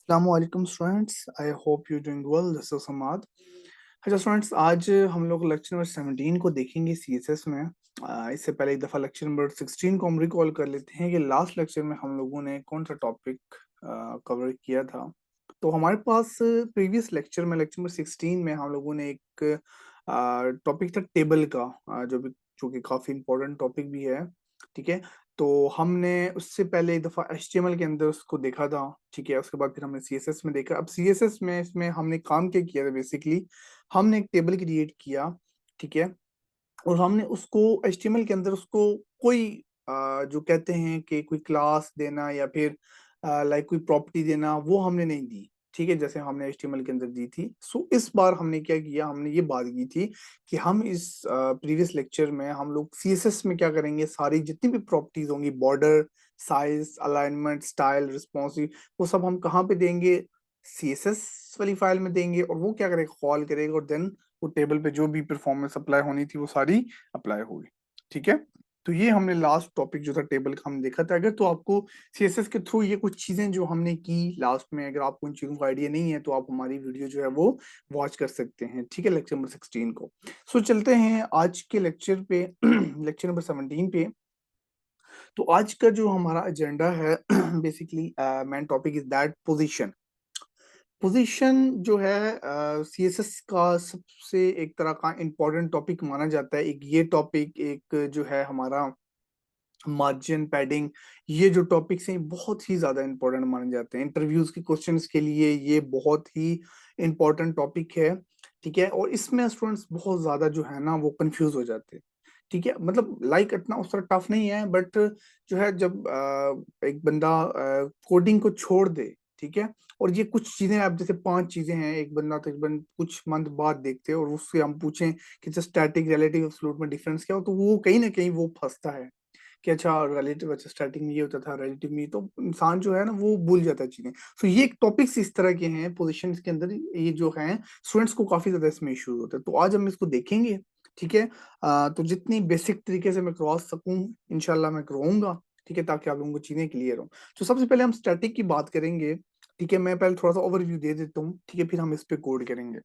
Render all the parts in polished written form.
Assalamualaikum students, I hope you doing well. This is Samad. अच्छा students, आज हम लोग लेक्चर नंबर 17 को देखेंगे सीएसएस में। इससे पहले एक दफा लेक्चर नंबर 16 को हम रिकॉल कर लेते हैं कि लास्ट लेक्चर में हम लोगों ने कौन सा टॉपिक कवर किया था। तो हमारे पास प्रीवियस लेक्चर में, लेक्चर नंबर 16 में हम लोगों ने एक टॉपिक था टेबल का, जो कि काफी इंपॉर्टेंट टॉपिक भी है। ठीक है, तो हमने उससे पहले एक दफा एचटीएमएल के अंदर उसको देखा था। ठीक है, उसके बाद फिर हमने सीएसएस में देखा। अब सीएसएस में इसमें हमने काम क्या किया था, बेसिकली हमने एक टेबल क्रिएट किया। ठीक है, और हमने उसको एचटीएमएल के अंदर उसको कोई जो कहते हैं कि कोई क्लास देना या फिर लाइक कोई प्रॉपर्टी देना, वो हमने नहीं दी। ठीक है, जैसे हमने एचटीएमएल के अंदर दी थी। सो इस बार हमने क्या किया, हमने ये बात की थी कि हम इस प्रीवियस लेक्चर में हम लोग सीएसएस में क्या करेंगे, सारी जितनी भी प्रॉपर्टीज होंगी, border, size, alignment, style, responsive, वो सब हम कहाँ पे देंगे, सीएसएस वाली फाइल में देंगे। और वो क्या करेगा, कॉल करेगा, और देन वो टेबल पे जो भी परफॉर्मेंस अप्लाई होनी थी वो सारी अप्लाई होगी। ठीक है, तो ये हमने लास्ट टॉपिक जो था टेबल का हम देखा था। अगर तो आपको सीएसएस के थ्रू ये कुछ चीजें जो हमने की लास्ट में, अगर आपको इन चीजों का आइडिया नहीं है तो आप हमारी वीडियो जो है वो वॉच कर सकते हैं। ठीक है, लेक्चर नंबर 16 को। सो चलते हैं आज के लेक्चर पे लेक्चर नंबर 17 पे। तो आज का जो हमारा एजेंडा है basically main topic is that position. Position जो है सीएसएस का सबसे एक तरह का इम्पोर्टेंट टॉपिक माना जाता है। एक ये टॉपिक, एक जो है हमारा मार्जिन, पैडिंग, ये जो टॉपिक्स हैं बहुत ही ज्यादा इंपॉर्टेंट माने जाते हैं इंटरव्यूज के क्वेश्चंस के लिए। ये बहुत ही इंपॉर्टेंट टॉपिक है। ठीक है, और इसमें स्टूडेंट्स बहुत ज्यादा जो है ना वो कंफ्यूज हो जाते हैं। ठीक है, मतलब लाइक इतना उस तरह टफ नहीं है, बट जो है जब एक बंदा कोडिंग को छोड़ दे, ठीक है, और ये कुछ चीजें, आप जैसे 5 चीजें हैं, एक बंदा तकरीबन कुछ मंथ बाद देखते हैं और उससे हम पूछें कि स्टैटिक, रिलेटिव, एब्सोल्यूट में डिफरेंस क्या हो, तो वो कहीं ना कहीं वो फंसता है कि अच्छा रिलेटिव, अच्छा स्टार्टिंग में ये होता था, रिलेटिव में, तो इंसान जो है ना वो भूल जाता है चीजें। तो ये टॉपिक्स इस तरह के हैं पोजीशन के अंदर, ये जो हैं स्टूडेंट्स को काफी ज्यादा इसमें इश्यूज होते हैं। तो आज हम इसको देखेंगे। ठीक है, तो जितनी बेसिक तरीके से मैं करवा सकूं इंशाल्लाह मैं करवाऊंगा। ठीक है, ताकि आप लोगों को चीजें क्लियर हो। तो सबसे पहले हम स्टैटिक की बात करेंगे। ठीक है, मैं पहले थोड़ा सा ओवरव्यू दे देता हूँ। ठीक है, फिर हम इस पे कोड करेंगे।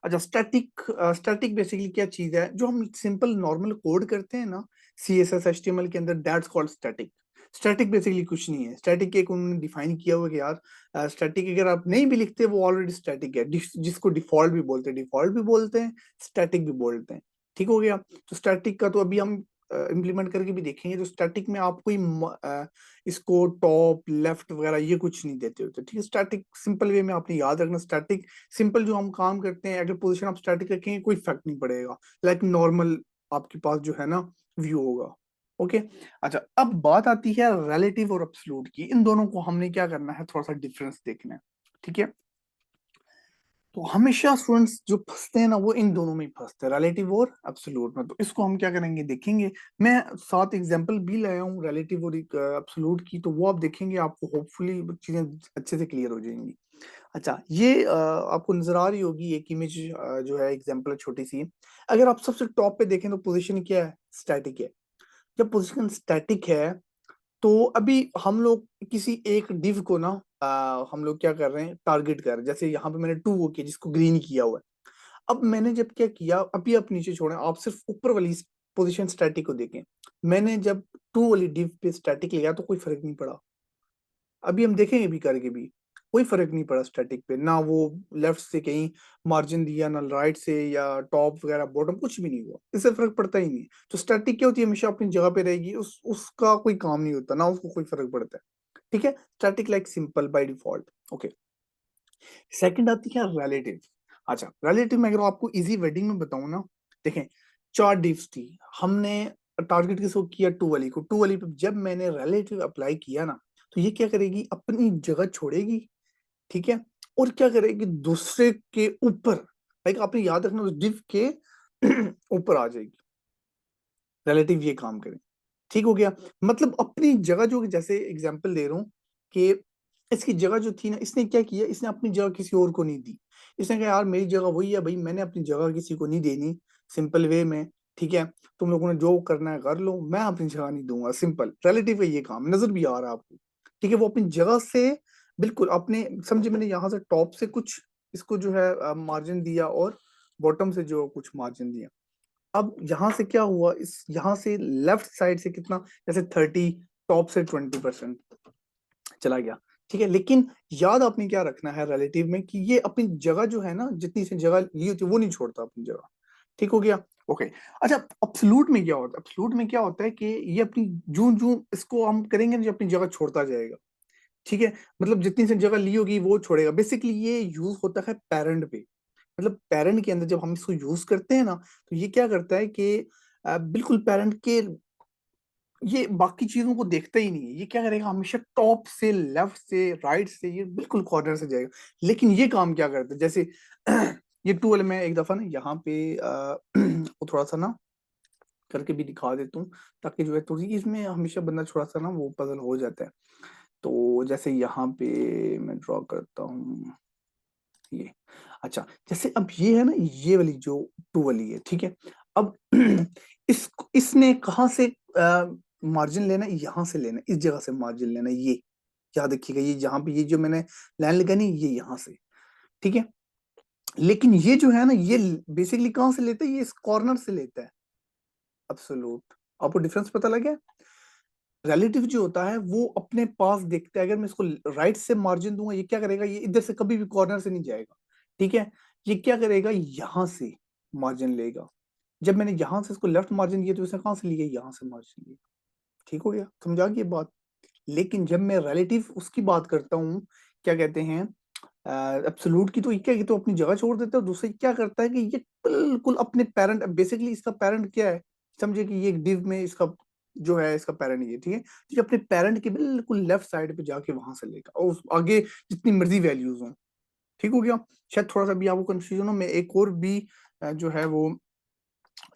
अच्छा, स्टैटिक, स्टैटिक बेसिकली क्या चीज है, जो हम सिंपल नॉर्मल कोड करते हैं ना सीएसएस एचटीएमएल के अंदर, that's called static. Static basically कुछ नहीं है। स्टैटिक एक उन्होंने डिफाइन किया हुआ है कि यार स्टैटिक अगर आप नहीं भी लिखते वो ऑलरेडी स्टैटिक है, जिसको डिफॉल्ट भी बोलते हैं, डिफॉल्ट भी बोलते हैं, स्टैटिक भी बोलते हैं। ठीक हो गया। तो स्टैटिक का तो अभी हम इम्प्लीमेंट करके भी देखेंगे। तो स्टैटिक में आप कोई इसको टॉप, लेफ्ट वगैरह ये कुछ नहीं देते होते। ठीक है, स्टैटिक सिंपल वे में आपने याद रखना। स्टैटिक सिंपल जो हम काम करते हैं, अगर पोजीशन आप स्टैटिक रखेंगे कोई इफेक्ट नहीं पड़ेगा, लाइक नॉर्मल आपके पास जो है ना व्यू होगा। ओके। अच्छा, अब बात आती है रिलेटिव और एब्सोल्यूट की। इन दोनों को हमने क्या करना है, थोड़ा सा डिफरेंस देखना है। ठीक है, तो हमेशा स्टूडेंट्स जो फंसते हैं ना वो इन दोनों में ही फंसते हैं, रिलेटिव और एब्सोल्यूट में। तो इसको हम क्या करेंगे देखेंगे। मैं 7 एग्जांपल भी लाया हूँ रिलेटिव और एब्सोल्यूट की, तो वो आप देखेंगे, आपको होपफुली चीजें अच्छे से क्लियर हो जाएंगी। अच्छा, ये आपको नजर आ रही होगी एक इमेज, जो है एग्जांपल छोटी सी। अगर आप सबसे टॉप पे देखें तो पोजीशन क्या है, स्टैटिक है। जब पोजीशन स्टैटिक है तो अभी हम लोग किसी एक डिव को ना हम लोग क्या कर रहे हैं, टारगेट कर रहे हैं। जैसे यहाँ पे मैंने टू वो किया जिसको ग्रीन किया हुआ है। अब मैंने जब क्या किया, अभी आप नीचे छोड़ें, आप सिर्फ ऊपर वाली पोजीशन स्टैटिक को देखें। मैंने जब टू वाली डिव पे स्टैटिक लिया तो कोई फर्क नहीं पड़ा। अभी हम देखेंगे भी करके भी कोई फर्क नहीं पड़ा स्टैटिक पे, ना वो लेफ्ट से कहीं मार्जिन दिया, ना राइट से, या टॉप वगैरह बॉटम कुछ भी नहीं हुआ, इससे फर्क पड़ता ही नहीं। तो स्टैटिक क्या होती है, हमेशा अपनी जगह पे रहेगी, उसका कोई काम नहीं होता, ना उसको कोई फर्क पड़ता है। ठीक है, static like simple by default. Okay, second आती है रिलेटिव। अच्छा, रिलेटिव में अगर आपको इजी वर्डिंग में बताऊं ना, देखें 4 डिव्स थी, हमने टारगेट किसको किया, टू वाली को। टू वाली पे जब मैंने रिलेटिव अप्लाई किया ना, तो ये क्या करेगी, अपनी जगह छोड़ेगी। ठीक है, और क्या करेगी, दूसरे के ऊपर, लाइक आपने याद रखना उस डिव के ऊपर आ जाएगी। रिलेटिव ये काम करे। ठीक हो गया, मतलब अपनी जगह, जो जैसे एग्जांपल दे रहा हूँ कि इसकी जगह जो थी ना, इसने क्या किया, इसने अपनी जगह किसी और को नहीं दी। इसने कहा यार मेरी जगह वही है भाई, मैंने अपनी जगह किसी को नहीं देनी, सिंपल वे में। ठीक है, तुम लोगों ने जो करना है कर लो, मैं अपनी जगह नहीं दूंगा। सिंपल रिलेटिव का ये काम नजर भी आ रहा है आपको। ठीक है, वो अपनी जगह से बिल्कुल आपने समझे, मैंने यहाँ से टॉप से कुछ इसको जो है मार्जिन दिया और बॉटम से जो कुछ मार्जिन दिया। अब यहाँ से क्या हुआ, इस यहाँ से लेफ्ट साइड से कितना, जैसे 30, टॉप से 20% चला गया। ठीक है, लेकिन याद आपने क्या रखना है रिलेटिव में कि ये अपनी जगह जो है ना, जितनी सी जगह ली होती है वो नहीं छोड़ता अपनी जगह। ठीक हो गया। ओके। अच्छा, अब्सोल्यूट में क्या होता है, अब्सोल्यूट में क्या होता है कि ये अपनी जूं जूं इसको हम करेंगे ना, जो अपनी जगह छोड़ता जाएगा। ठीक है, मतलब जितनी सी जगह ली होगी वो छोड़ेगा। बेसिकली ये यूज होता है पेरेंट पे, मतलब पेरेंट के अंदर जब हम इसको यूज करते हैं ना, तो ये क्या करता है कि बिल्कुल पेरेंट के, ये बाकी चीजों को देखता ही नहीं है। ये क्या करेगा, हमेशा टॉप से, लेफ्ट से, राइट से, ये बिल्कुल कॉर्नर से जाएगा। लेकिन ये काम क्या करता है, जैसे ये टूल मैं एक दफा ना यहाँ पे वो थोड़ा सा ना करके भी दिखा देता हूँ, ताकि जो है थोड़ी इसमें हमेशा बंदा थोड़ा सा ना वो पजल हो जाता है। तो जैसे यहाँ पे मैं ड्रॉ करता हूँ ये। अच्छा, जैसे अब ये है ना, ये वाली जो टू वाली है, ठीक है। अब इसने कहाँ से मार्जिन लेना है, यहाँ से लेना है, इस जगह से मार्जिन लेना है। ये याद रखिएगा, ये जहाँ पे ये जो मैंने लाइन लगानी है, ये यहाँ से। ठीक है, लेकिन ये जो है ना, ये बेसिकली कहाँ से लेता है, ये इस कॉर्नर से लेता है। एब्सोल्यूट, आपको डिफरेंस पता लगा। रिलेटिव जो होता है वो अपने पास देखता है। अगर मैं इसको राइट से मार्जिन दूंगा, ये क्या करेगा, ये इधर से कभी भी कॉर्नर से नहीं जाएगा। ठीक है, ये क्या करेगा, यहां से मार्जिन लेगा। जब मैंने यहां से इसको लेफ्ट मार्जिन दिया, तो इसने कहां से लिया, यहां से मार्जिन लिया। ठीक हो गया, समझा गया बात। लेकिन जब मैं रिलेटिव उसकी बात करता हूँ, क्या कहते हैं, एब्सोल्यूट की, तो ये क्या, ये तो अपनी जगह छोड़ देता है। दूसरे क्या करता है कि ये बिल्कुल अपने पेरेंट, बेसिकली इसका पेरेंट क्या है, समझे कि ये एक डिव में इसका जो है, इसका पेरेंट ये, ठीक है। तो ये अपने पेरेंट के बिल्कुल लेफ्ट साइड पे जाके वहां से लेगा, और आगे जितनी मर्जी वैल्यूज हो। ठीक हो गया। शायद थोड़ा सा भी आपको कंफ्यूजन हो, मैं एक और भी जो है वो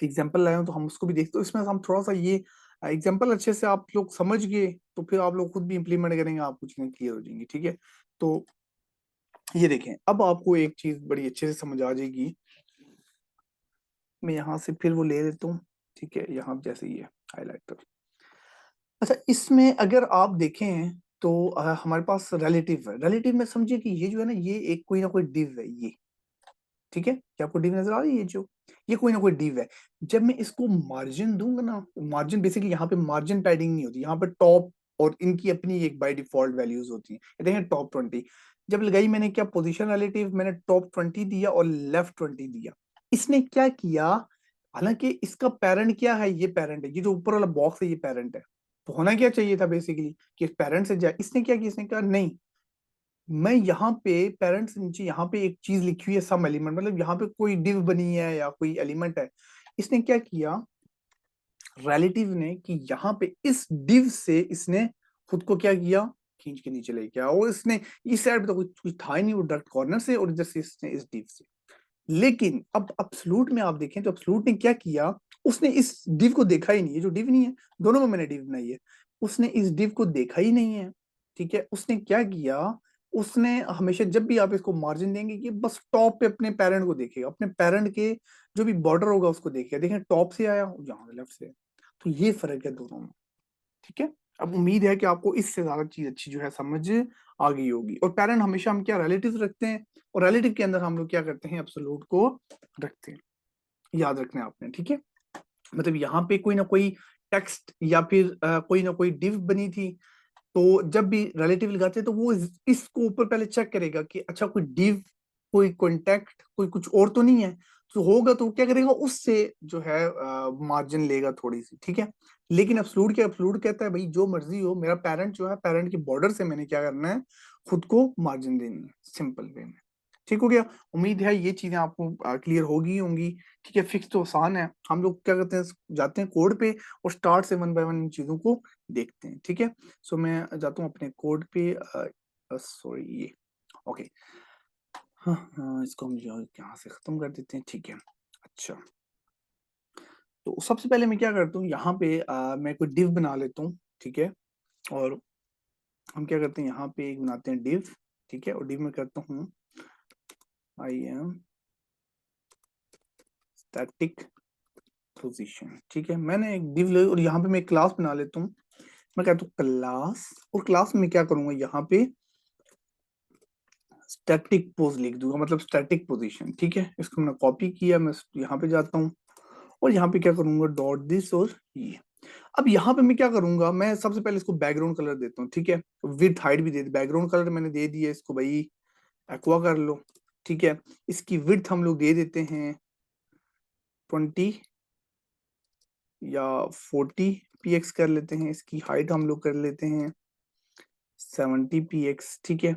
एग्जाम्पल लाया हूं, तो हम उसको भी देखते हैं। इसमें हम थोड़ा सा ये एग्जाम्पल अच्छे से आप लोग समझ गए, तो फिर आप लोग खुद भी इंप्लीमेंट करेंगे, आपको चीजें क्लियर हो जाएंगी। ठीक है, तो ये देखें, अब आपको एक चीज बड़ी अच्छे से समझ आ जाएगी। मैं यहाँ से फिर वो ले लेता हूँ। ठीक है, यहाँ जैसे ये हाईलाइटर। अच्छा, इसमें अगर आप देखें तो हमारे पास रिलेटिव है। रिलेटिव में समझिए कि ये जो है ना, ये एक कोई ना कोई डिव है ये। ठीक है, क्या आपको डिव नजर आ रही है, ये जो, ये कोई ना कोई डिव है। जब मैं इसको मार्जिन दूंगा ना, मार्जिन बेसिकली यहाँ पे मार्जिन पैडिंग नहीं होती, यहाँ पे टॉप और इनकी अपनी एक बाय डिफॉल्ट वैल्यूज होती हैं। ये देखें टॉप 20, जब लगाई मैंने, क्या पोजीशन रिलेटिव, मैंने टॉप 20 दिया और लेफ्ट 20 दिया। इसने क्या किया, हालांकि इसका पेरेंट क्या है, ये पेरेंट है, ये जो ऊपर वाला बॉक्स है ये पेरेंट है। तो होना क्या चाहिए था बेसिकली कि पेरेंट से जाए। इसने क्या किया, इसने कहा नहीं, मैं यहाँ पे पेरेंट्स से नीचे यहाँ पे एक चीज लिखी हुई है, सम एलिमेंट, मतलब यहाँ पे कोई डिव बनी है या कोई एलिमेंट है। इसने क्या किया, रिलेटिव ने, कि यहाँ पे इस डिव से इसने खुद को क्या किया, खींच के नीचे ले गया। और इसने इस साइड पे तो कुछ था ही नहीं, वो डायरेक्ट कॉर्नर से, और इधर से इसने इस डिव से। लेकिन अब अब्सोल्यूट में आप देखें तो अब्सोल्यूट ने क्या किया, उसने इस डिव को देखा ही नहीं, ये जो डिव नहीं है, दोनों में मैंने डिव बनाई है, उसने इस डिव को देखा ही नहीं है। ठीक है, उसने क्या किया, उसने हमेशा जब भी आप इसको मार्जिन देंगे, कि बस टॉप पे अपने पेरेंट को देखेगा, अपने पेरेंट के जो भी बॉर्डर होगा उसको देखेगा। देखें टॉप से आया, यहाँ लेफ्ट से। तो ये फर्क है दोनों में। ठीक है, अब उम्मीद है कि आपको इससे ज्यादा चीज अच्छी जो है समझ आ गई होगी। और पेरेंट हमेशा हम क्या, रिलेटिव रखते हैं, और रिलेटिव के अंदर हम लोग क्या करते हैं, एब्सोल्यूट को रखते हैं। याद रखना है आपने। ठीक है, मतलब यहाँ पे कोई ना कोई टेक्स्ट या फिर कोई ना कोई डिव बनी थी, तो जब भी रिलेटिव लगाते हैं तो वो इसको ऊपर पहले चेक करेगा कि अच्छा कोई डिव, कोई कॉन्टेक्ट, कोई कुछ और तो नहीं है। तो होगा तो वो क्या करेगा, उससे जो है मार्जिन लेगा थोड़ी सी। ठीक है, लेकिन एब्सोल्यूट क्या, एब्सोल्यूट कहता है भाई जो मर्जी हो, मेरा पेरेंट जो है, पेरेंट के बॉर्डर से मैंने क्या करना है, खुद को मार्जिन देनी है, सिंपल वे में। ठीक हो गया। उम्मीद है ये चीजें आपको क्लियर होगी होंगी। ठीक है, फिक्स तो आसान है। हम लोग क्या करते हैं, जाते हैं कोड पे और स्टार्ट से वन बाय वन इन चीजों को देखते हैं। ठीक है, सो मैं जाता हूँ अपने कोड पे, सॉरी ये, ओके। हाँ हाँ, इसको हम जो है यहाँ से खत्म कर देते हैं। ठीक है, अच्छा, तो सबसे पहले मैं क्या करता हूँ, यहाँ पे मैं कोई डिव बना लेता हूँ। ठीक है, और हम क्या करते हैं, यहाँ पे एक बनाते हैं डिव। ठीक है, और डिव में करता हूँ आई एम स्टैटिक पोजीशन। ठीक है, मैंने एक डिव ले, और यहाँ पे मैं एक क्लास बना लेता हूँ। मैं कहता हूँ क्लास, और क्लास में क्या करूंगा, यहाँ पे स्टैटिक पोज लिख दूंगा, मतलब स्टैटिक पोजीशन। ठीक है, इसको मैंने कॉपी किया, मैं यहाँ पे जाता हूँ और यहाँ पे क्या करूंगा, डॉट दिस और ये। अब यहाँ पे मैं क्या करूंगा, मैं सबसे पहले इसको बैकग्राउंड कलर देता हूँ। ठीक है, विथ हाइट भी दे दी, बैकग्राउंड कलर मैंने दे दिया इसको भाई एक्वा कर लो। ठीक है, इसकी विड्थ हम लोग दे देते हैं 20 या 40 px कर लेते हैं। इसकी हाइट हम लोग कर लेते हैं 70 px। ठीक है,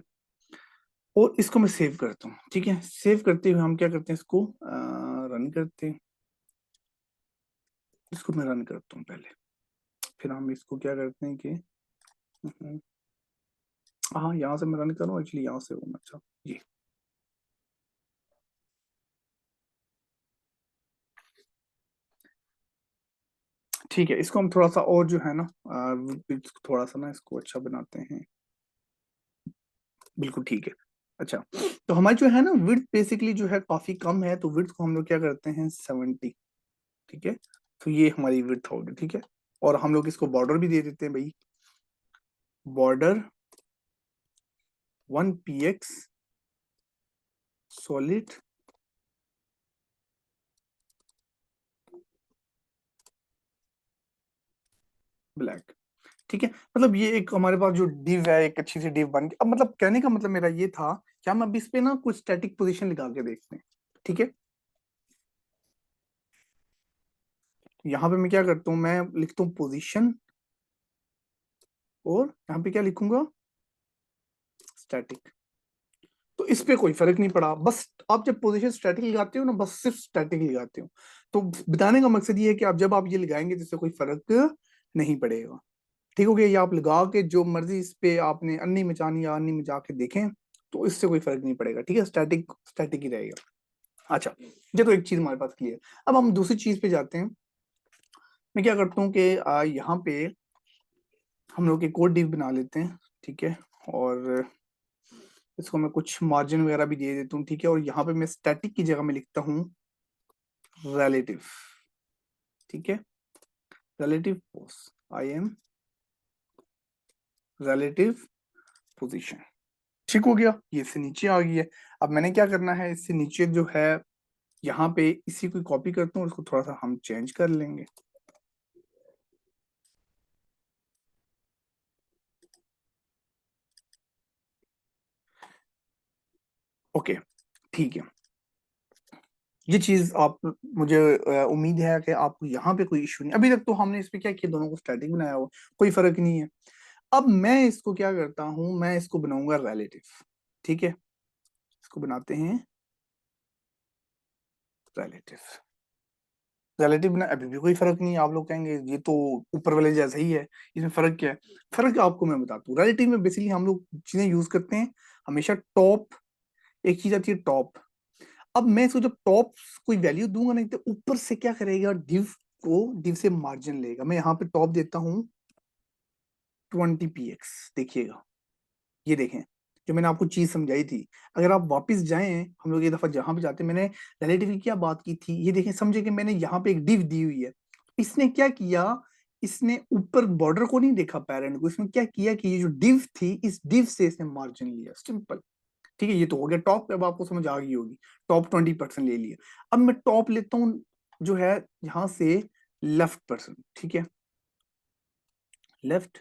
और इसको मैं सेव करता हूँ। ठीक है, सेव करते हुए हम क्या करते हैं, इसको रन करते हैं। इसको मैं रन करता हूँ पहले, फिर हम इसको क्या करते हैं कि हाँ, यहाँ से मैं रन करूँ, एक्चुअली यहाँ से होना अच्छा ये। ठीक है, इसको हम थोड़ा सा और जो है ना थोड़ा सा ना इसको अच्छा बनाते हैं। बिल्कुल ठीक है। अच्छा, तो हमारी जो है ना विड्थ बेसिकली जो है काफी कम है, तो विड्थ को हम लोग क्या करते हैं 70। ठीक है, तो ये हमारी विड्थ होगी। ठीक है, और हम लोग इसको बॉर्डर भी दे देते हैं भाई, बॉर्डर 1 px सॉलिड ब्लैक। ठीक है, मतलब ये एक हमारे पास जो डिव है, एक अच्छी सी डिव बन गई। अब मतलब कहने का मतलब मेरा ये था कि हम अब इस पे ना कुछ स्टैटिक पोजीशन लगा के देखते हैं। ठीक है, यहाँ पे मैं क्या करता हूँ, मैं लिखता हूँ पोजीशन और यहाँ पे क्या लिखूंगा, स्टैटिक। तो इस पे कोई फर्क नहीं पड़ा, बस आप जब पोजीशन स्टैटिक लगाते हो ना, बस सिर्फ स्टैटिक लगाते हो। तो बताने का मकसद ये है कि आप जब आप ये लगाएंगे जिससे कोई फर्क नहीं पड़ेगा। ठीक हो गया, ये आप लगा के जो मर्जी इस पे आपने अन्नी मचानी या अन्नी मचा के देखें, तो इससे कोई फर्क नहीं पड़ेगा। ठीक है, स्टैटिक स्टैटिक ही रहेगा। अच्छा, ये तो एक चीज हमारे पास क्लियर। अब हम दूसरी चीज पे जाते हैं। मैं क्या करता हूँ कि यहाँ पे हम लोग एक और डिव बना लेते हैं। ठीक है, और इसको मैं कुछ मार्जिन वगैरह भी दे देता हूँ। ठीक है, और यहाँ पे मैं स्टैटिक की जगह में लिखता हूँ रिलेटिव। ठीक है, relative pose, I am relative position. ठीक हो गया, ये इससे नीचे आ गई है। अब मैंने क्या करना है, इससे नीचे जो है यहाँ पे इसी को कॉपी करता हूँ, उसको थोड़ा सा हम चेंज कर लेंगे। ओके, ठीक है, ये चीज आप, मुझे उम्मीद है कि आपको यहाँ पे कोई इशू नहीं। अभी तक तो हमने इस पे क्या किया, दोनों को स्टैटिक बनाया हुआ, कोई फर्क नहीं है। अब मैं इसको क्या करता हूँ, मैं इसको बनाऊंगा रिलेटिव। ठीक है, इसको बनाते हैं रिलेटिव। रिलेटिव ना, अभी भी कोई फर्क नहीं है। आप लोग कहेंगे ये तो ऊपर वाले जैसा ही है, इसमें फर्क क्या है। फर्क आपको मैं बताता हूँ, रिलेटिव में बेसिकली हम लोग चीजें यूज करते हैं हमेशा टॉप। एक चीज आती है टॉप। अब मैं इसको जब टॉप कोई वैल्यू दूंगा नहीं, तो ऊपर से क्या करेगा, डिव को डिव से मार्जिन लेगा। मैं यहाँ पे टॉप देता हूँ 20 px। देखिएगा, ये देखें, जो मैंने आपको चीज समझाई थी। अगर आप वापस जाएं, हम लोग ये दफा जहां पे जाते हैं, मैंने रिलेटिव की क्या बात की थी, ये देखें, समझे कि मैंने यहाँ पे एक डिव दी हुई है। इसने क्या किया, इसने ऊपर बॉर्डर को नहीं देखा, पैरेंट को। इसमें क्या किया कि ये जो डिव थी, इस डिव से इसने मार्जिन लिया, सिंपल। ठीक है, ये तो हो गया टॉप। अब आपको समझ आ गई होगी, टॉप 20% ले लिया। अब मैं टॉप लेता हूँ जो है यहाँ से लेफ्ट पर्सन। ठीक है, लेफ्ट,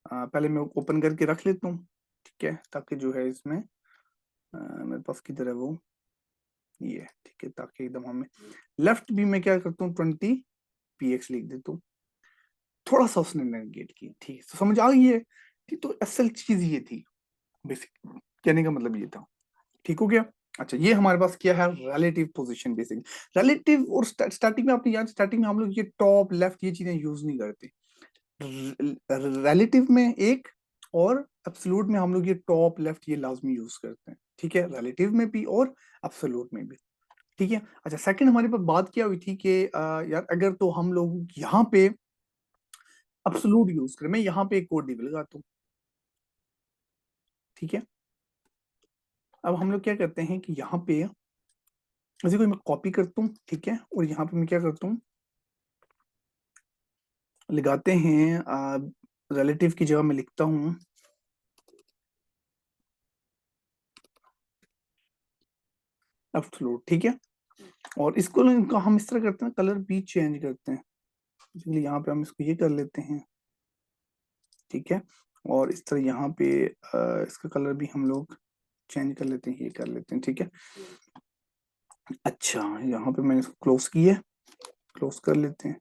पहले मैं ओपन करके रख लेता हूँ। ठीक है, ताकि जो है इसमें मेरे पास किधर है वो, ये। ठीक है, ताकि एकदम हमें लेफ्ट भी मैं क्या करता हूँ 20 px लिख देता हूँ। थोड़ा सा उसने नेगेट की, ठीक है, तो समझ आ गई है। ठीक, तो असल चीज ये थी, बेसिक कहने का मतलब ये था। ठीक हो गया। अच्छा, ये हमारे पास क्या है, रिलेटिव पोजीशन। बेसिक रिलेटिव और स्टार्टिंग में आपने याद, स्टार्टिंग में हम लोग ये टॉप लेफ्ट ये चीजें यूज नहीं करते। रिलेटिव में एक, और एब्सोल्यूट में हम लोग ये टॉप लेफ्ट ये लाजमी यूज करते हैं। ठीक है, रिलेटिव में भी और एब्सोल्यूट में भी। ठीक है। अच्छा, सेकंड हमारे पास बात क्या हुई थी कि यार अगर तो हम लोग यहाँ पे एब्सोल्यूट यूज करें, मैं यहाँ पे एक कोड डिव लगाता हूँ। ठीक है, अब हम लोग क्या करते हैं कि यहाँ पे इसी को मैं कॉपी करता हूँ। ठीक है, और यहाँ पे मैं क्या करता हूँ, लगाते हैं रिलेटिव की जगह मैं लिखता हूँ एब्सोल्यूट, ठीक है। और इसको हम इस तरह करते हैं, कलर भी चेंज करते हैं। इसलिए यहाँ पे हम इसको ये कर लेते हैं, ठीक है। और इस तरह यहाँ पे इसका कलर भी हम लोग चेंज कर लेते हैं, ये कर लेते हैं, ठीक है। अच्छा, यहाँ पे मैंने इसको क्लोज किया, क्लोज कर लेते हैं।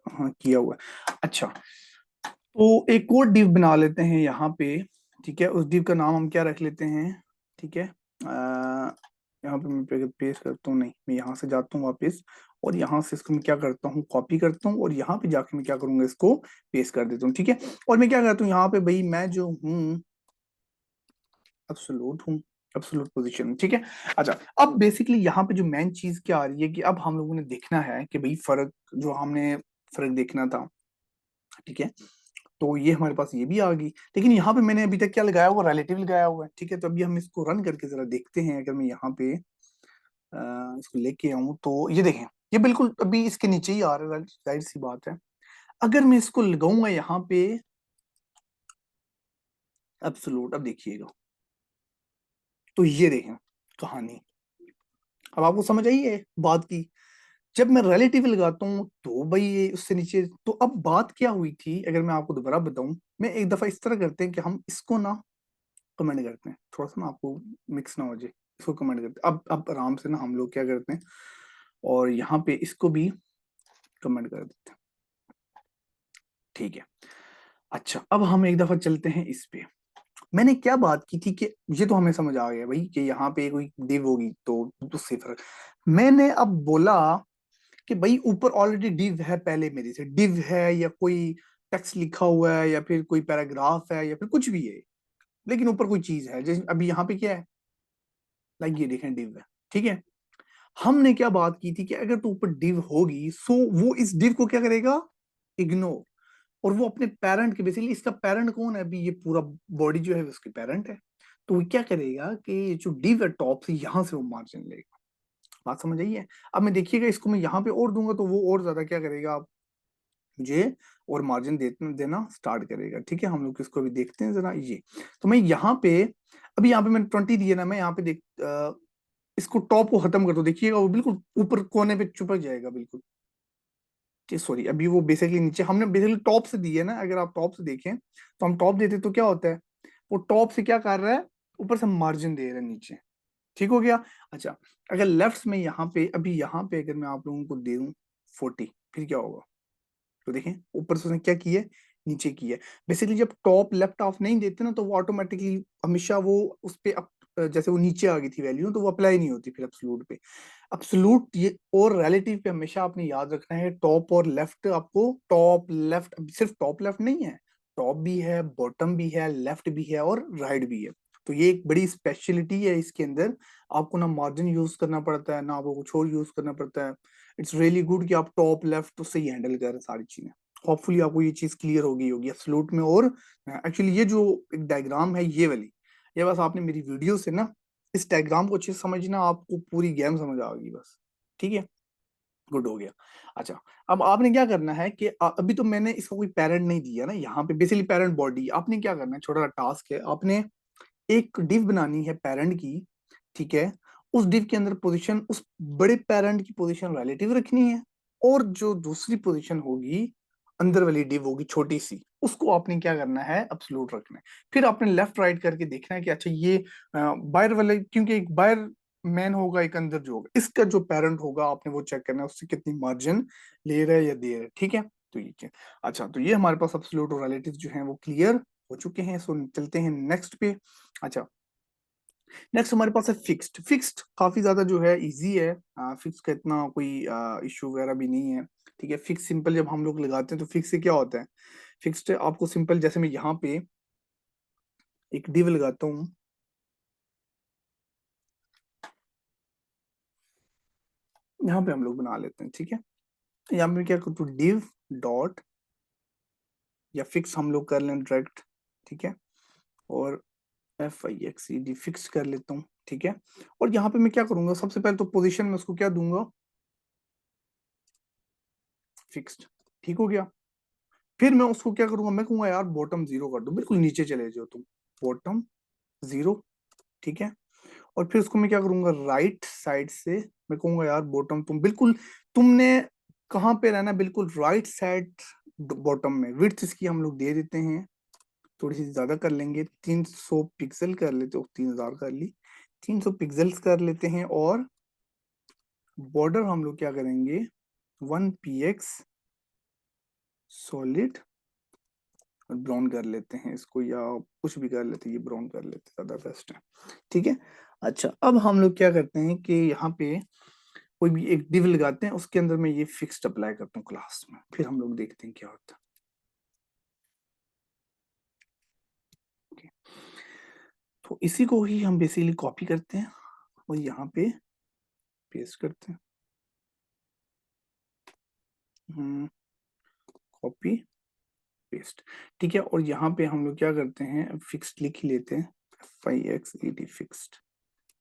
हाँ, किया हुआ है। अच्छा, तो एक और डिव बना लेते हैं यहाँ पे, ठीक है। उस डिव का नाम हम क्या रख लेते हैं, ठीक है। यहाँ पे मैं पेस्ट करता हूँ, नहीं, मैं यहाँ से जाता हूँ वापस, और यहाँ से इसको मैं क्या करता हूँ, कॉपी करता हूँ, और यहाँ पे जाके मैं क्या करूंगा, इसको पेस्ट कर देता हूँ, ठीक है। और मैं क्या करता हूँ, यहाँ पे भाई मैं जो हूँ एब्सोल्यूट हूँ, एब्सोल्यूट पोजीशन, ठीक है। अच्छा, अब बेसिकली यहाँ पे जो मेन चीज क्या आ रही है कि अब हम लोगों ने देखना है कि भाई फर्क, जो हमने फर्क देखना था, ठीक है। तो ये हमारे पास ये भी आ गई, लेकिन यहाँ पे मैंने अभी तक क्या लगाया हुआ, रिलेटिव लगाया हुआ है, ठीक है। तो अभी हम इसको रन करके जरा देखते हैं। अगर मैं यहाँ पे इसको लेके आऊं तो ये देखें, ये बिल्कुल अभी इसके नीचे ही आ रहा है, जाहिर सी बात है। अगर मैं इसको लगाऊंगा यहाँ पे एब्सोल्यूट, अब देखिएगा, तो ये देखें कहानी, अब आपको समझ आई है बात की। जब मैं रिलेटिव लगाता हूँ तो भाई ये उससे नीचे, तो अब बात क्या हुई थी, अगर मैं आपको दोबारा बताऊं, मैं एक दफा इस तरह करते हैं कि हम इसको ना कमेंट करते हैं, थोड़ा सा ना आपको मिक्स ना हो जाए, इसको कमेंट करते हैं। अब आराम से ना हम लोग क्या करते हैं, और यहाँ पे इसको भी कमेंट कर देते हैं, ठीक है। अच्छा, अब हम एक दफा चलते हैं इस पे। मैंने क्या बात की थी कि ये तो हमें समझ आ गया भाई कि यहाँ पे कोई डिव होगी तो उससे फर्क। मैंने अब बोला कि भाई ऊपर ऑलरेडी डिव है, पहले मेरे से डिव है, या कोई टेक्स्ट लिखा हुआ है, या फिर कोई पैराग्राफ है, या फिर कुछ भी है, लेकिन ऊपर कोई चीज है। जैसे अभी यहाँ पे क्या है, लाइक ये देखें डिव है, ठीक है। हमने क्या बात की थी कि अगर तो ऊपर डिव होगी, सो वो इस डिव को क्या करेगा, इग्नोर। और वो अपने पेरेंट के, बेसिकली इसका पेरेंट कौन है, अभी ये पूरा बॉडी जो है उसके पेरेंट है। तो वो क्या करेगा कि जो डिव है टॉप से, यहां से वो मार्जिन लेगा। बात समझ आई है। अब मैं देखिएगा, इसको मैं यहाँ पे और दूंगा तो वो और ज्यादा क्या करेगा, आप मुझे और मार्जिन देना स्टार्ट करेगा, ठीक है। हम लोग इसको भी देखते हैं जरा, ये तो मैं यहाँ पे, अभी यहाँ पे मैंने 20 दिया ना, मैं यहाँ पे देख इसको टॉप को खत्म कर दो, देखिएगा वो बिल्कुल ऊपर कोने पे चुपक जाएगा बिल्कुल। सॉरी, अभी वो बेसिकली नीचे, हमने बेसिकली टॉप से दी है ना, अगर आप टॉप से देखें तो हम टॉप देते तो क्या होता है, वो टॉप से क्या कर रहा है, ऊपर से मार्जिन दे रहा है नीचे, ठीक हो गया। अच्छा, अगर लेफ्ट में यहाँ पे, अभी यहाँ पे अगर मैं आप लोगों को दे दूं 40, फिर क्या होगा, तो देखें ऊपर से उसने क्या किया है, नीचे किया है। बेसिकली जब टॉप लेफ्ट ऑफ नहीं देते ना, तो वो ऑटोमेटिकली हमेशा वो उस पे जैसे वो नीचे आ गई थी वैल्यू, तो वो अप्लाई नहीं होती फिर एब्सोल्यूट पे। एब्सोल्यूट ये और रिलेटिव पे हमेशा आपने याद रखना है, टॉप और लेफ्ट आपको, टॉप लेफ्ट, सिर्फ टॉप लेफ्ट नहीं है, टॉप भी है, बॉटम भी है, लेफ्ट भी है, और राइट भी है। तो ये एक बड़ी स्पेशलिटी है इसके अंदर। आपको ना मार्जिन यूज करना पड़ता है, ना आपको कुछ और यूज करना पड़ता है। इट्स रियली गुड कि आप टॉप लेफ्ट उससे ही हैंडल कर रहे हैं सारी चीजें। होपफुली आपको ये चीज क्लियर होगी होगी एब्सोल्यूट में। और एक्चुअली ये जो एक डायग्राम है ये वाली, ये बस आपने मेरी वीडियो से ना इस डायग्राम को अच्छे से समझना, आपको पूरी गेम समझ आ गई बस, ठीक है। गुड हो गया। अच्छा, अब आपने क्या करना है कि अभी तो मैंने इसका कोई पेरेंट नहीं दिया ना, यहाँ पे बेसिकली पेरेंट बॉडी, आपने क्या करना है, छोटा सा टास्क है, आपने एक डिव बनानी है पेरेंट की, ठीक है। उस डिव के अंदर पोजीशन, उस बड़े पेरेंट की पोजीशन रिलेटिव रखनी है, और जो दूसरी पोजीशन होगी, अंदर वाली डिव होगी छोटी सी, उसको आपने क्या करना है, एब्सोल्यूट रखना है। फिर आपने लेफ्ट राइट करके देखना है कि अच्छा ये बाहर वाले, क्योंकि एक बाहर मैन होगा, एक अंदर जो होगा, इसका जो पेरेंट होगा आपने वो चेक करना है, उससे कितनी मार्जिन ले रहा है या दे रहा है, ठीक है। तो ये चीज़। अच्छा, तो ये हमारे पास एब्सोल्यूट और रिलेटिव जो है वो क्लियर हो चुके हैं। सो चलते हैं नेक्स्ट पे। अच्छा, नेक्स्ट हमारे पास है फिक्स्ड। फिक्स्ड काफी ज्यादा जो है इजी है, फिक्स का इतना कोई इशू वगैरह भी नहीं है, ठीक है। फिक्स सिंपल जब हम लोग लगाते हैं तो फिक्स से क्या होता है, फिक्स्ड आपको सिंपल, जैसे मैं यहाँ पे एक डिव लगाता हूँ, यहाँ पे हम लोग बना लेते हैं, ठीक है। यहाँ पे क्या करता हूँ, डिव डॉट, या फिक्स हम लोग कर लें डायरेक्ट, ठीक है। और FIXED फिक्स कर लेता हूँ, ठीक है। और यहाँ पे मैं क्या करूंगा, सबसे पहले तो पोजीशन में उसको क्या दूंगा, फिक्स्ड, ठीक हो गया। फिर मैं उसको क्या करूंगा, मैं कहूंगा यार बॉटम जीरो कर दो, बिल्कुल नीचे चले जाओ तुम, बॉटम जीरो, ठीक है। और फिर उसको मैं क्या करूंगा, राइट साइड से मैं कहूंगा यार बॉटम, तुम बिल्कुल, तुमने कहाँ पे रहना, बिल्कुल राइट साइड बॉटम में। विड्थ इसकी हम लोग दे देते हैं, थोड़ी सी ज्यादा कर लेंगे, 300 पिक्सल कर लेते हो, 3000 कर ली, 300 पिक्सल्स कर लेते हैं। और बॉर्डर हम लोग क्या करेंगे, 1 px सॉलिड ब्राउन कर लेते हैं इसको, या कुछ भी कर लेते हैं, ये ब्राउन कर लेते हैं, ज्यादा बेस्ट है। ठीक है। अच्छा, अब हम लोग क्या करते हैं कि यहाँ पे कोई भी एक डिव लगाते हैं, उसके अंदर मैं ये फिक्स्ड अप्लाई करता हूँ क्लास में, फिर हम लोग देखते हैं क्या होता है। तो इसी को ही हम बेसिकली कॉपी करते हैं और यहाँ पे पेस्ट करते हैं, कॉपी पेस्ट। ठीक है, और यहाँ पे हम लोग क्या करते हैं, फिक्स्ड लिख ही लेते हैं, FIXED फिक्स्ड।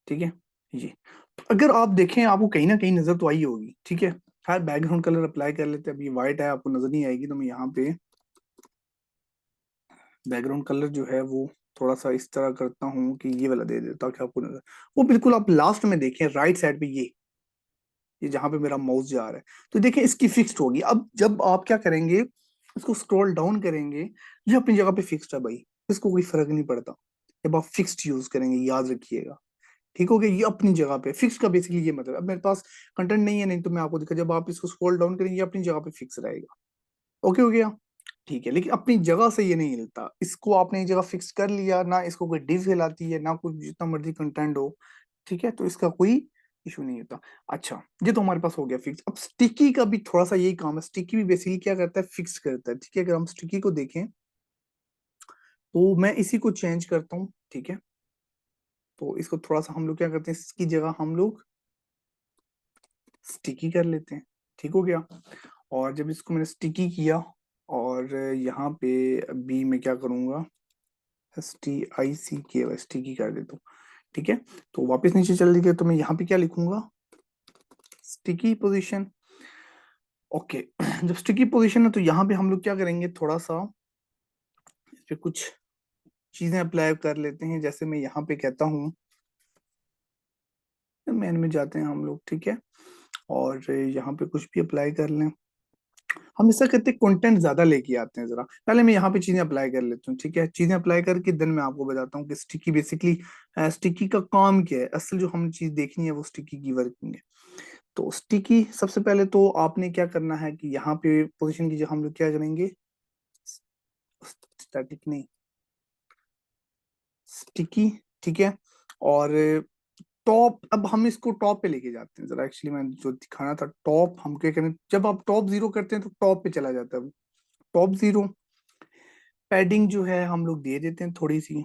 ठीक है, ये तो अगर आप देखें आपको कहीं ना कहीं नजर तो आई होगी। ठीक है, खैर बैकग्राउंड कलर अप्लाई कर लेते हैं, अभी व्हाइट है आपको नजर नहीं आएगी, तो मैं यहाँ पे बैकग्राउंड कलर जो है वो थोड़ा सा इस तरह करता हूँ कि ये वाला दे देता, ताकि आपको नजर, वो बिल्कुल आप लास्ट में देखें राइट साइड पे, ये जहां पे मेरा माउस जा रहा है, तो देखिए इसकी फिक्स्ड होगी। अब जब आप क्या करेंगे, इसको स्क्रॉल डाउन करेंगे, ये अपनी जगह पे फिक्स्ड है भाई, इसको कोई फर्क नहीं पड़ता। जब आप फिक्स्ड यूज करेंगे, याद रखिएगा। ठीक हो गया, ये अपनी जगह पे फिक्स का बेसिकली ये मतलब। अब मेरे पास कंटेंट नहीं है, नहीं तो मैं आपको दिखा, जब आप इसको स्क्रॉल डाउन करेंगे ये अपनी जगह पे फिक्स रहेगा। ओके हो गया। ठीक है, लेकिन अपनी जगह से ये नहीं हिलता, इसको आपने एक जगह फिक्स कर लिया ना, इसको कोई डिव हिलाती है ना, कुछ जितना मर्जी कंटेंट हो। ठीक है, तो इसका कोई इशू नहीं होता। अच्छा, ये तो हमारे पास हो गया फिक्स। अब स्टिकी का भी थोड़ा सा यही काम है, स्टिकी भी बेसिकली क्या करता है, फिक्स करता है। ठीक है, अगर हम स्टिकी को देखें तो मैं इसी को चेंज करता हूँ। ठीक है, तो इसको थोड़ा सा हम लोग क्या करते हैं, इसकी जगह हम लोग स्टिकी कर लेते हैं। ठीक हो गया। और जब इसको मैंने स्टिकी किया, और यहाँ पे बी में क्या करूंगा, STICK स्टिकी कर देता हूँ। ठीक है, तो वापस नीचे चल लीजिए, तो मैं यहाँ पे क्या लिखूंगा, स्टिकी पोजीशन। ओके, जब स्टिकी पोजीशन है तो यहाँ पे हम लोग क्या करेंगे, थोड़ा सा इस पे कुछ चीजें अप्लाई कर लेते हैं। जैसे मैं यहाँ पे कहता हूँ, मेन में जाते हैं हम लोग। ठीक है, और यहाँ पे कुछ भी अप्लाई कर लें। हम ऐसा करते हैं, कंटेंट ज्यादा लेके आते हैं जरा, पहले मैं यहाँ पे चीजें अप्लाई कर लेता हूँ। ठीक है, चीजें अप्लाई करके देन मैं आपको बताता हूँ कि स्टिकी बेसिकली, स्टिकी का काम क्या है, असल जो हम चीज देखनी है वो स्टिकी की वर्किंग है। तो स्टिकी सबसे पहले तो आपने क्या करना है कि यहाँ पे पोजीशन की जगह हम लोग क्या करेंगे, स्टैटिक नहीं, स्टिकी। ठीक है, और टॉप, अब हम इसको टॉप पे लेके जाते हैं जरा, एक्चुअली मैं जो दिखाना था, टॉप हम क्या करें, जब आप टॉप 0 करते हैं तो टॉप पे चला जाता है वो, टॉप 0। पैडिंग जो है हम लोग दे देते हैं थोड़ी सी।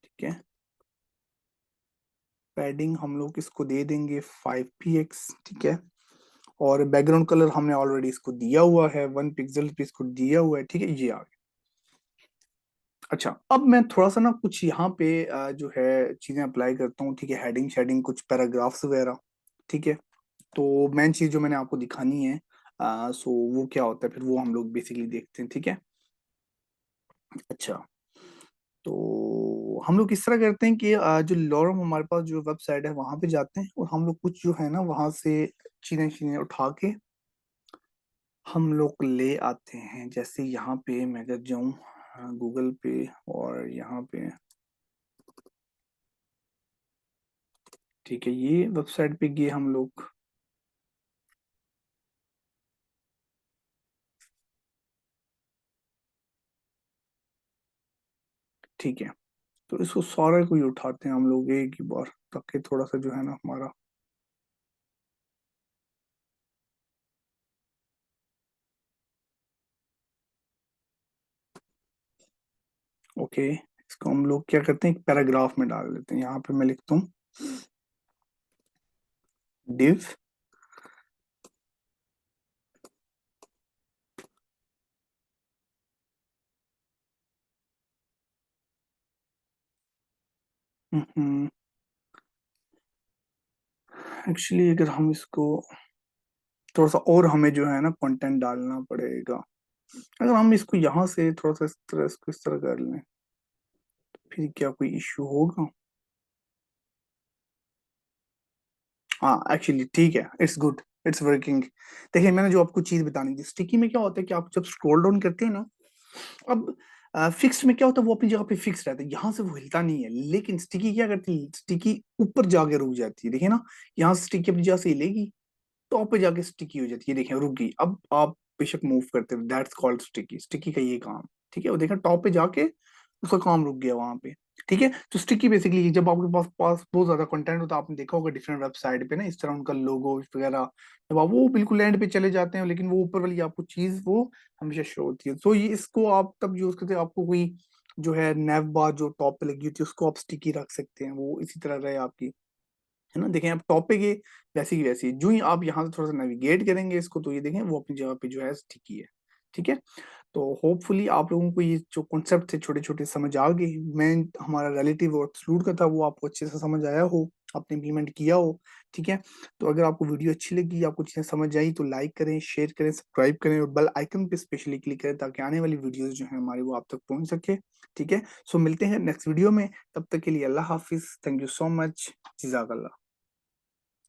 ठीक है, पैडिंग हम लोग इसको दे देंगे 5 px। ठीक है, और बैकग्राउंड कलर हमने ऑलरेडी इसको दिया हुआ है, 1 पिक्सल पे इसको दिया हुआ है। ठीक है, ये आ गया। अच्छा, अब मैं थोड़ा सा ना कुछ यहाँ पे जो है चीजें अप्लाई करता हूँ। ठीक है, हेडिंग शेडिंग, कुछ पैराग्राफ्स वगैरह। ठीक है, तो मेन चीज जो मैंने आपको दिखानी है, सो वो क्या होता है, फिर वो हम लोग बेसिकली देखते हैं। ठीक है। अच्छा, तो हम लोग किस तरह करते हैं कि जो लॉरम हमारे पास जो वेबसाइट है वहां पे जाते हैं, और हम लोग कुछ जो है ना वहां से चीजें चीजें उठा के हम लोग ले आते हैं। जैसे यहाँ पे मैं अगर जाऊँ गूगल पे, और यहाँ पे ठीक है, ये वेबसाइट पे गए हम लोग। ठीक है, तो इसको सारे को ही उठाते हैं हम लोग एक ही बार, ताकि थोड़ा सा जो है ना हमारा, ओके, इसको हम लोग क्या करते हैं, एक पैराग्राफ में डाल देते हैं। यहाँ पे मैं लिखता हूँ डिव, एक्चुअली अगर हम इसको थोड़ा सा और हमें जो है ना कंटेंट डालना पड़ेगा, अगर हम इसको यहाँ से थोड़ा सा इस तरह, इसको इस तरह कर लें, फिर क्या कोई इश्यू होगा। हाँ एक्चुअली ठीक है, इट्स गुड, इट्स वर्किंग। देखिए मैंने जो आपको चीज बतानी थी, स्टिकी में क्या होता है कि आप जब स्क्रॉल डाउन करते हैं ना, अब फिक्स में क्या होता है, वो अपनी जगह पे फिक्स रहता है, यहाँ से वो हिलता नहीं है। लेकिन स्टिकी क्या करती है, स्टिकी ऊपर जाके रुक जाती है। देखिए ना, यहाँ से स्टिकी अपनी जगह से हिलेगी, टॉप पे जाके स्टिकी हो जाती है। देखिए रुक गई। अब आप बेशक मूव करते हो, दैट्स कॉल्ड स्टिकी। स्टिकी का ये काम, ठीक है। वो देखा टॉप पे जाके उसका काम रुक गया वहां पे, ठीक है। तो स्टिकी बेसिकली जब आपके पास पास बहुत ज्यादा कंटेंट होता है, आपने देखा होगा डिफरेंट वेबसाइट पे ना, इस तरह उनका लोगो वगैरह, जब आप वो बिल्कुल एंड पे चले जाते हैं, लेकिन वो ऊपर वाली आपको चीज वो हमेशा शो होती है। तो ये इसको आप तब यूज करते हैं, आपको कोई जो है नैव बार जो टॉप पे लगी होती है, उसको आप स्टिकी रख सकते हैं, वो इसी तरह रहे आपकी, है ना। देखें आप टॉप पे गए, वैसी की वैसी। जो ही आप यहाँ से थोड़ा सा नेविगेट करेंगे इसको, तो ये देखें वो अपनी जगह पे जो है स्टिकी है, ठीक है। तो होपफुली आप लोगों को ये जो कॉन्सेप्ट थे छोटे छोटे समझ आ गए। मैं हमारा रिलेटिव और एक्सक्लूड का था, वो आपको अच्छे से समझ आया हो, आपने इम्प्लीमेंट किया हो, ठीक है। तो अगर आपको वीडियो अच्छी लगी, आपको चीजें समझ आई, तो लाइक करें, शेयर करें, सब्सक्राइब करें और बेल आइकन पे स्पेशली क्लिक करें, ताकि आने वाली वीडियोस जो है हमारी वो आप तक पहुंच सके, ठीक है। सो मिलते हैं नेक्स्ट वीडियो में, तब तक के लिए अल्लाह हाफिज, थैंक यू सो मच, जज़ाकल्लाह।